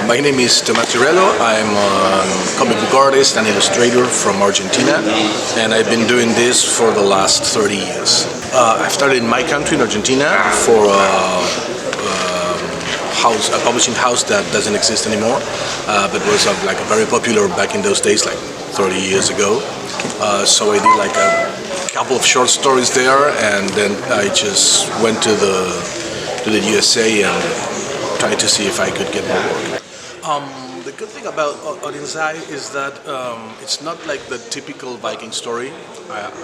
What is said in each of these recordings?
My name is Tomas Giorello. I'm a comic book artist and illustrator from Argentina, and I've been doing this for the last 30 years. I started in my country, in Argentina, for a publishing house that doesn't exist anymore, but was like very popular back in those days, like 30 years ago. So I did like a couple of short stories there, and then I just went to the USA and tried to see if I could get more work. The good thing about Odin's is that it's not like the typical Viking story.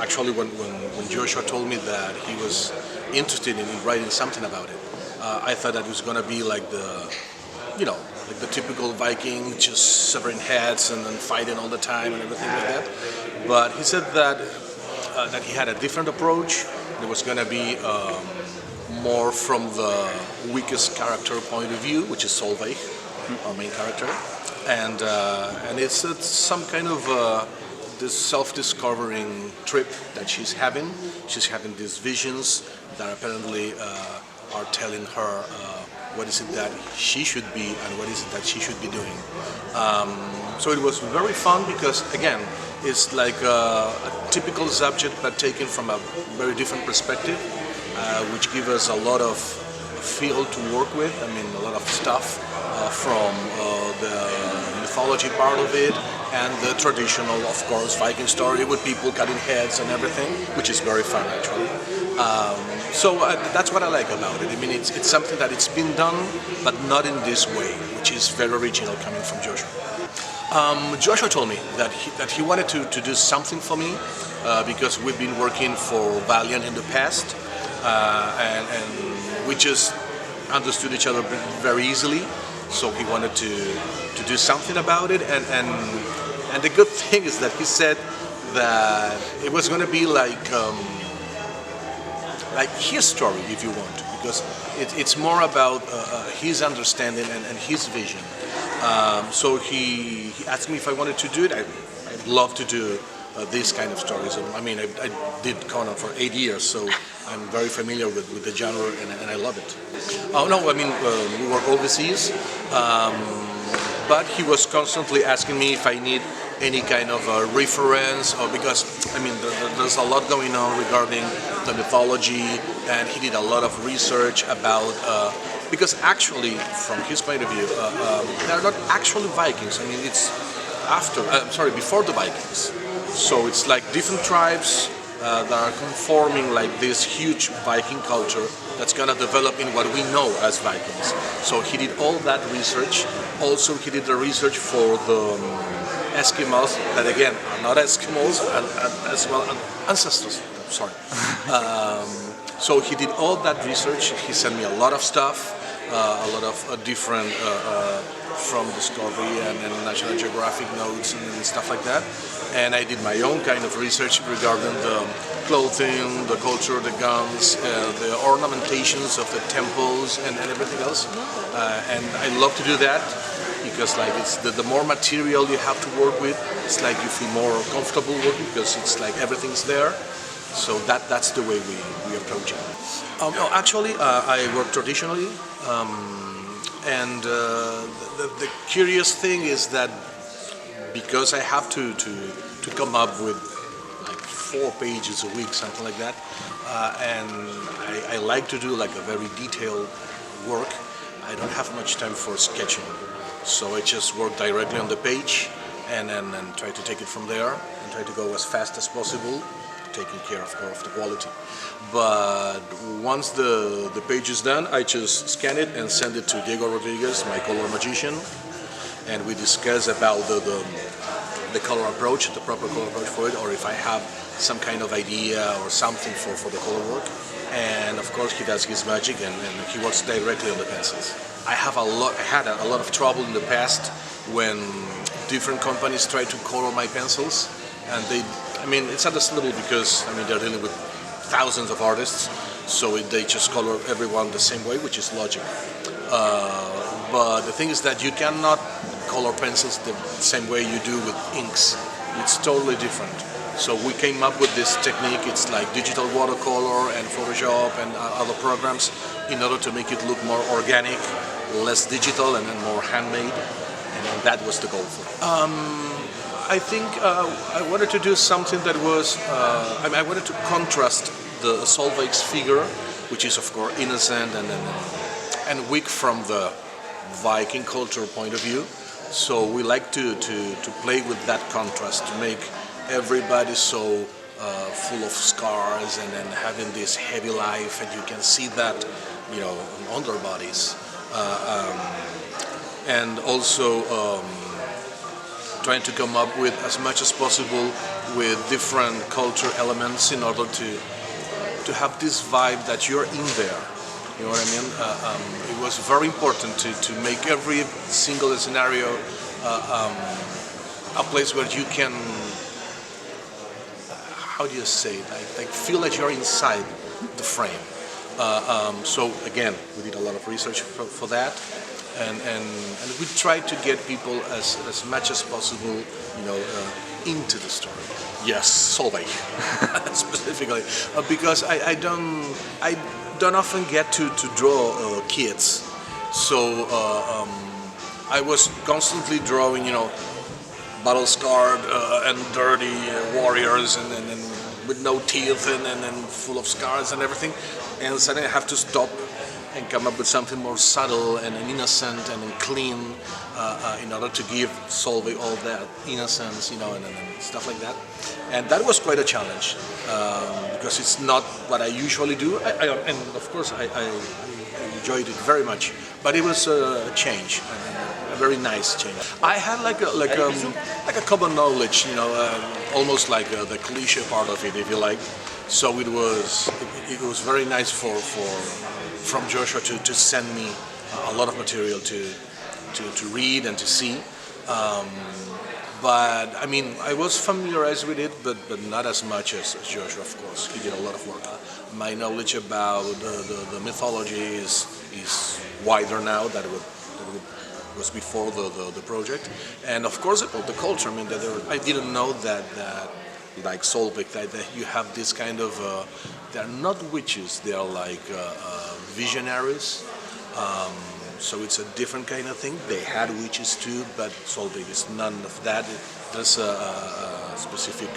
Actually, when Joshua told me that he was interested in writing something about it, I thought that it was going to be like like the typical Viking, just severing heads and fighting all the time and everything like that. But he said that he had a different approach. There was going to be more from the weakest character point of view, which is Solveig, our main character, and it's some kind of this self-discovering trip that she's having. She's having these visions that apparently are telling her what is it that she should be and what is it that she should be doing. So it was very fun because, again, it's like a typical subject but taken from a very different perspective, which gives us a lot of field to work with. I mean, a lot of stuff from the mythology part of it and the traditional, of course, Viking story with people cutting heads and everything, which is very fun actually. So that's what I like about it. I mean, it's something that it's been done, but not in this way, which is very original coming from Joshua. Joshua told me that he wanted to do something for me because we've been working for Valiant in the past, and we just understood each other very easily. So he wanted to do something about it, and the good thing is that he said that it was going to be like his story, if you want, because it's more about his understanding and his vision. So he asked me if I wanted to do it. I'd love to do this kind of stories. I mean, I did Conan for 8 years, so I'm very familiar with the genre, and I love it. Oh no, I mean, we were overseas, but he was constantly asking me if I need any kind of reference, or because, I mean, there's a lot going on regarding the mythology, and he did a lot of research about, because actually, from his point of view, they're not actually Vikings. I mean, it's before the Vikings. So it's like different tribes that are conforming like this huge Viking culture that's gonna develop in what we know as Vikings. So he did all that research. Also, he did the research for the Eskimos, that again are not Eskimos, and as well ancestors. Sorry. So he did all that research. He sent me a lot of stuff, a lot of different from Discovery and National Geographic notes and stuff like that. And I did my own kind of research regarding the clothing, the culture, the guns, the ornamentations of the temples and everything else. And I love to do that because like it's the more material you have to work with, it's like you feel more comfortable working because it's like everything's there. So that's the way we approach it. No, actually, I work traditionally. And the curious thing is that because I have to come up with like 4 pages a week, something like that, and I like to do like a very detailed work, I don't have much time for sketching. So I just work directly on the page and try to take it from there and try to go as fast as possible, taking care of course of the quality. But once the page is done, I just scan it and send it to Diego Rodriguez, my color magician, and we discuss about the color approach, the proper color approach for it, or if I have some kind of idea or something for the color work. And of course he does his magic and he works directly on the pencils. I had a lot of trouble in the past when different companies try to color my pencils, and it's understandable because they're dealing with thousands of artists, so they just color everyone the same way, which is logic. But the thing is that you cannot color pencils the same way you do with inks. It's totally different. So we came up with this technique. It's like digital watercolor and Photoshop and other programs in order to make it look more organic less digital and more handmade, and that was the goal for it. I think I wanted to do something that was, I wanted to contrast the Solveig's figure, which is of course innocent and weak from the Viking culture point of view. So we like to play with that contrast, to make everybody so full of scars and then having this heavy life, and you can see that, you know, on their bodies. And also trying to come up with as much as possible with different culture elements in order to have this vibe that you're in there. You know what I mean? It was very important to make every single scenario a place where you can, how do you say it? Like feel that you're inside the frame. So again, we did a lot of research for that, and we tried to get people as much as possible, you know, into the story. Yes, Solveig specifically, because I don't often get to draw kids, so I was constantly drawing, you know, battle-scarred and dirty warriors, and with no teeth and full of scars and everything, and suddenly I have to stop and come up with something more subtle and innocent and clean in order to give Solveig all that innocence, you know, and stuff like that. And that was quite a challenge because it's not what I usually do, and of course I enjoyed it very much. But it was a change, a very nice change. I had like a common knowledge, you know, almost like the cliche part of it, if you like. So it was very nice from Joshua to send me a lot of material to read and to see. But I mean, I was familiarized with it, but not as much as Joshua, of course. He did a lot of work. My knowledge about the mythology is wider now than it was before the project. And of course about the culture. I mean, I didn't know that like Solveig, that you have this kind of, they're not witches, they are like visionaries. So it's a different kind of thing. They had witches too, but Solveig is none of that. There's a specific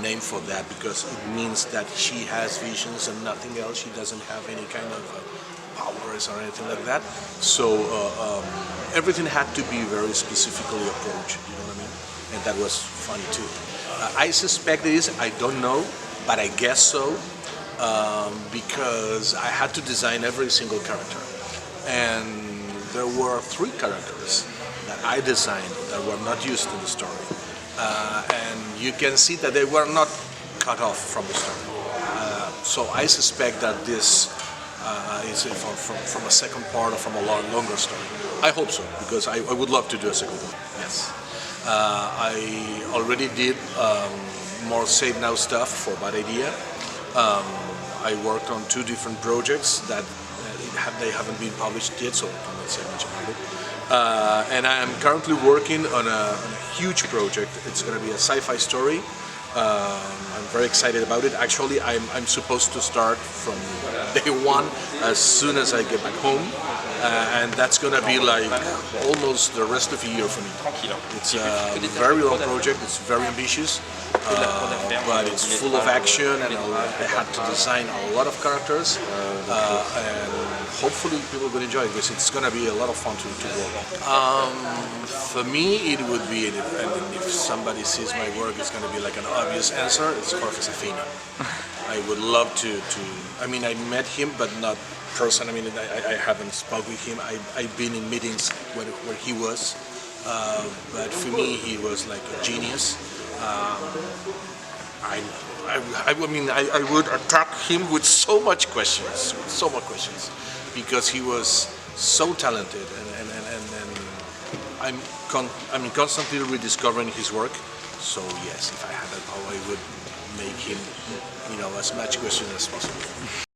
name for that because it means that she has visions and nothing else. She doesn't have any kind of powers or anything like that. So everything had to be very specifically approached, you know what I mean? And that was funny too. I suspect it is, I don't know, but I guess so, because I had to design every single character. And there were 3 characters that I designed that were not used in the story. And you can see that they were not cut off from the story. So I suspect that this is from a second part or from a longer story. I hope so, because I would love to do a second one, yes. I already did more Save Now stuff for Bad Idea. I worked on 2 different projects that they haven't been published yet, so I cannot say much about it. And I am currently working on a huge project. It's going to be a sci-fi story. I'm very excited about it. Actually, I'm supposed to start from day 1 as soon as I get back home. And that's going to be like almost the rest of the year for me. It's a very long project, it's very ambitious, but it's full of action, and I had to design a lot of characters, and hopefully people will enjoy it because it's going to be a lot of fun to work on. For me, it would be, and if somebody sees my work, it's going to be like an obvious answer, it's Jorge Safina. I would love to, I mean, I met him, but not person. I mean, I haven't spoken with him. I've been in meetings where he was, but for me, he was like a genius. I mean, I would attack him with so much questions, because he was so talented, and I'm constantly rediscovering his work. So yes, if I had that power, I would make him, you know, as much question as possible.